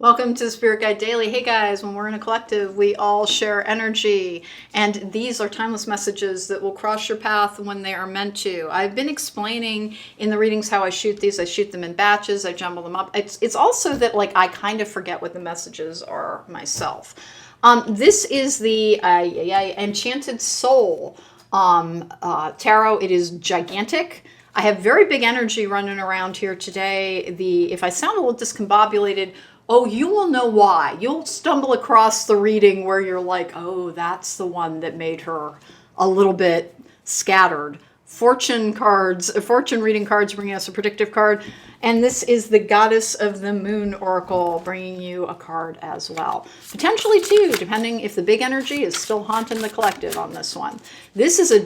Welcome to Spirit Guide Daily. Hey guys, when we're in a collective, we all share energy, and these are timeless messages that will cross your path when they are meant to. I've been explaining in the readings how I shoot these. I shoot them in batches, I jumble them up. It's also that I kind of forget what the messages are myself. This is the Enchanted Soul tarot. It is gigantic. I have very big energy running around here today. If I sound a little discombobulated, oh, you will know why. You'll stumble across the reading where you're like, oh, that's the one that made her a little bit scattered. Fortune reading cards bringing us a predictive card. And this is the Goddess of the Moon Oracle bringing you a card as well. Potentially two, depending if the big energy is still haunting the collective on this one. This is a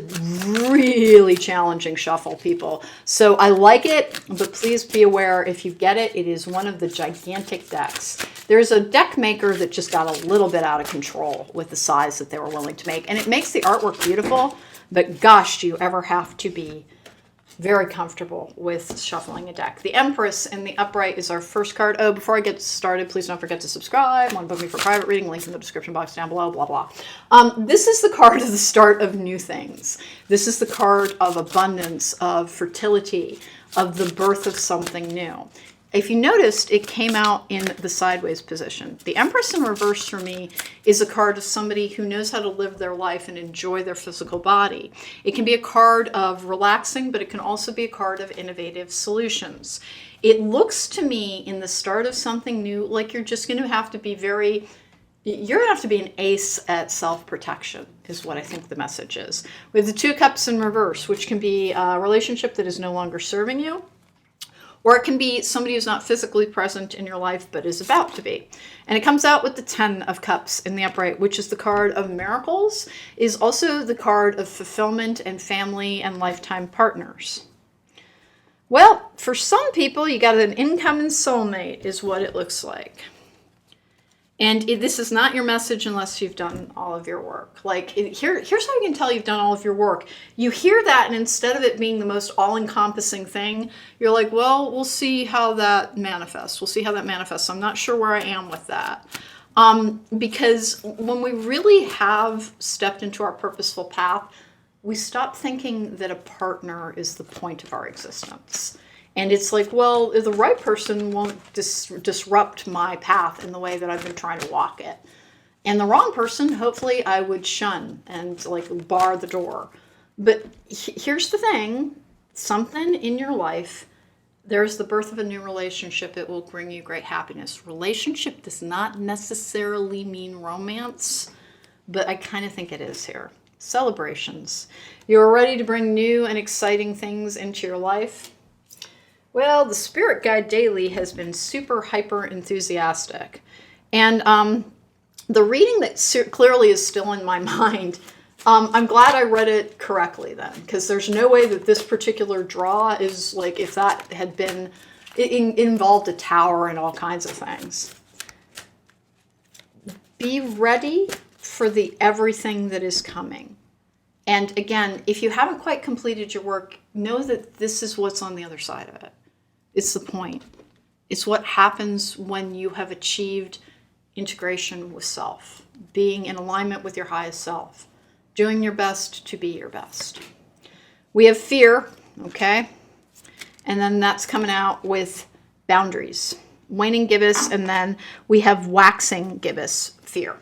really challenging shuffle, people. So I like it, but please be aware if you get it, it is one of the gigantic decks. There's a deck maker that just got a little bit out of control with the size that they were willing to make. And it makes the artwork beautiful, but gosh, do you ever have to be very comfortable with shuffling a deck. The Empress in the upright is our first card. Oh, before I get started, please don't forget to subscribe. Want to book me for private reading? Link in the description box down below, blah, blah. This is the card of the start of new things. This is the card of abundance, of fertility, of the birth of something new. If you noticed, it came out in the sideways position. The Empress in reverse for me is a card of somebody who knows how to live their life and enjoy their physical body. It can be a card of relaxing, but it can also be a card of innovative solutions. It looks to me in the start of something new like you're just going to have to be you're going to have to be an ace at self-protection is what I think the message is. With the Two Cups in reverse, which can be a relationship that is no longer serving you, or it can be somebody who's not physically present in your life, but is about to be. And it comes out with the 10 of Cups in the upright, which is the card of miracles, is also the card of fulfillment and family and lifetime partners. Well, for some people, you got an incoming soulmate is what it looks like. And this is not your message unless you've done all of your work. Here's how you can tell you've done all of your work. You hear that, and instead of it being the most all-encompassing thing, you're like, well, we'll see how that manifests. We'll see how that manifests. I'm not sure where I am with that. Because when we really have stepped into our purposeful path, we stop thinking that a partner is the point of our existence. And it's like, well, the right person won't disrupt my path in the way that I've been trying to walk it. And the wrong person, hopefully, I would shun and bar the door. But here's the thing. Something in your life, there's the birth of a new relationship. It will bring you great happiness. Relationship does not necessarily mean romance, but I kind of think it is here. Celebrations. You're ready to bring new and exciting things into your life. Well, the Spirit Guide Daily has been super hyper enthusiastic. And the reading that clearly is still in my mind, I'm glad I read it correctly then, because there's no way that this particular draw is if that had been, it involved a tower and all kinds of things. Be ready for the everything that is coming. And again, if you haven't quite completed your work, know that this is what's on the other side of it. It's the point. It's what happens when you have achieved integration with self, being in alignment with your highest self, doing your best to be your best. We have fear, okay? And then that's coming out with boundaries, waning gibbous, and then we have waxing gibbous, fear.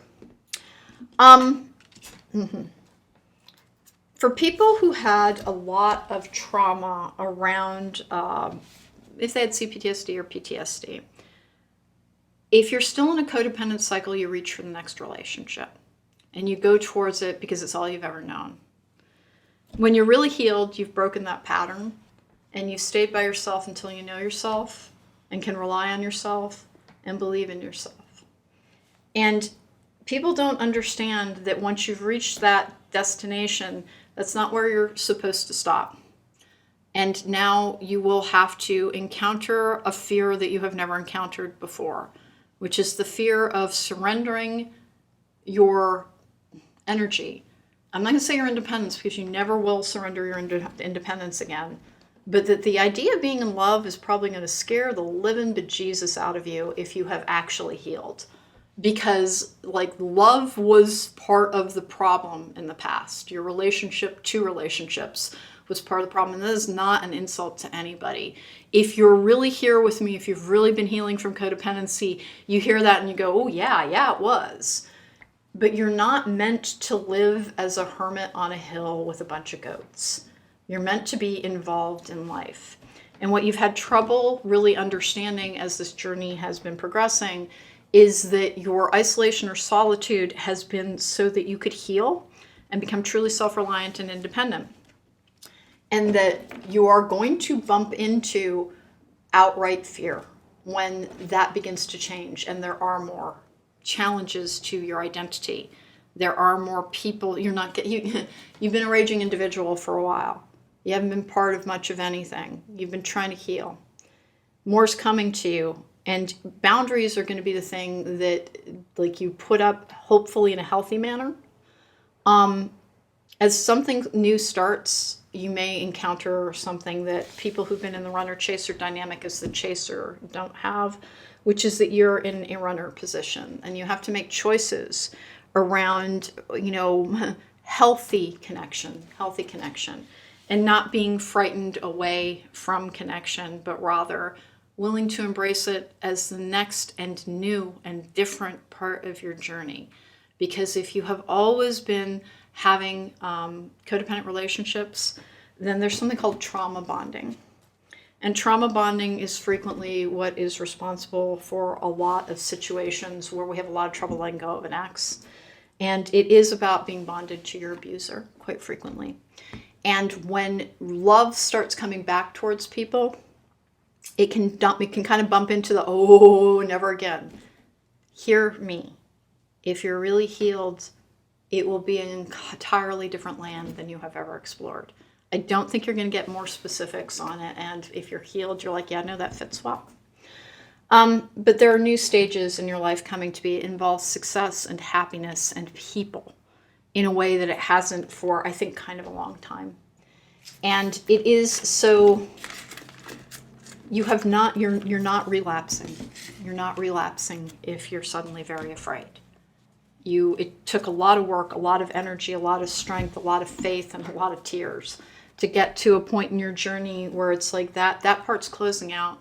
For people who had a lot of trauma around if they had CPTSD or PTSD, if you're still in a codependent cycle, you reach for the next relationship and you go towards it because it's all you've ever known. When you're really healed, you've broken that pattern and you've stayed by yourself until you know yourself and can rely on yourself and believe in yourself. And people don't understand that once you've reached that destination, that's not where you're supposed to stop. And now you will have to encounter a fear that you have never encountered before, which is the fear of surrendering your energy. I'm not going to say your independence because you never will surrender your independence again. but that the idea of being in love is probably going to scare the living bejesus out of you if you have actually healed. Because like love was part of the problem in the past. Your relationship to relationships was part of the problem. And that is not an insult to anybody. If you're really here with me, if you've really been healing from codependency, you hear that and you go, oh yeah, it was. But you're not meant to live as a hermit on a hill with a bunch of goats. You're meant to be involved in life. And what you've had trouble really understanding as this journey has been progressing is that your isolation or solitude has been so that you could heal and become truly self-reliant and independent. And that you are going to bump into outright fear when that begins to change and there are more challenges to your identity. There are more people. You've been a raging individual for a while. You haven't been part of much of anything. You've been trying to heal. More's coming to you. And boundaries are going to be the thing that like you put up, hopefully in a healthy manner. As something new starts, you may encounter something that people who've been in the runner-chaser dynamic as the chaser don't have, which is that you're in a runner position and you have to make choices around, healthy connection, and not being frightened away from connection, but rather willing to embrace it as the next and new and different part of your journey. Because if you have always been having codependent relationships, then there's something called trauma bonding. And trauma bonding is frequently what is responsible for a lot of situations where we have a lot of trouble letting go of an ex. And it is about being bonded to your abuser quite frequently. And when love starts coming back towards people, it can kind of bump into the, oh, never again. Hear me. If you're really healed, it will be an entirely different land than you have ever explored. I don't think you're going to get more specifics on it. And if you're healed, you're like, yeah, no, that fits well. But there are new stages in your life coming to be. It involves success and happiness and people in a way that it hasn't for, I think, kind of a long time. And it is so... you're not relapsing. You're not relapsing if you're suddenly very afraid. It took a lot of work, a lot of energy, a lot of strength, a lot of faith, and a lot of tears to get to a point in your journey where it's like that part's closing out.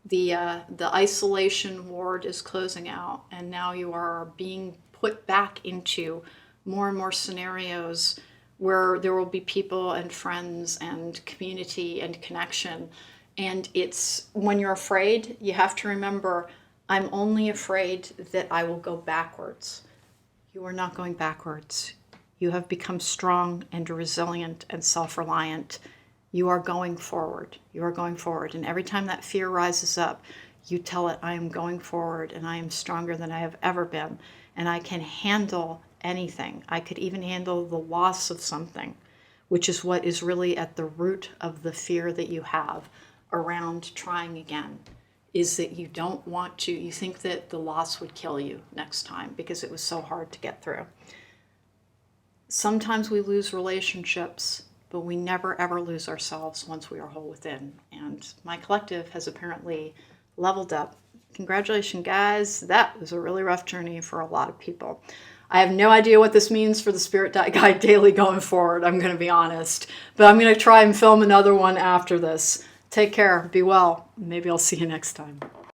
The isolation ward is closing out, and now you are being put back into more and more scenarios where there will be people and friends and community and connection. And it's when you're afraid, you have to remember, I'm only afraid that I will go backwards. You are not going backwards. You have become strong and resilient and self-reliant. You are going forward. You are going forward. And every time that fear rises up, you tell it, I am going forward and I am stronger than I have ever been. And I can handle anything. I could even handle the loss of something, which is what is really at the root of the fear that you have around trying again, is that you don't want to, you think that the loss would kill you next time because it was so hard to get through. Sometimes we lose relationships, but we never ever lose ourselves once we are whole within. And my collective has apparently leveled up. Congratulations, guys. That was a really rough journey for a lot of people. I have no idea what this means for the Spirit Guide Daily going forward, I'm going to be honest. But I'm going to try and film another one after this. Take care. Be well. Maybe I'll see you next time.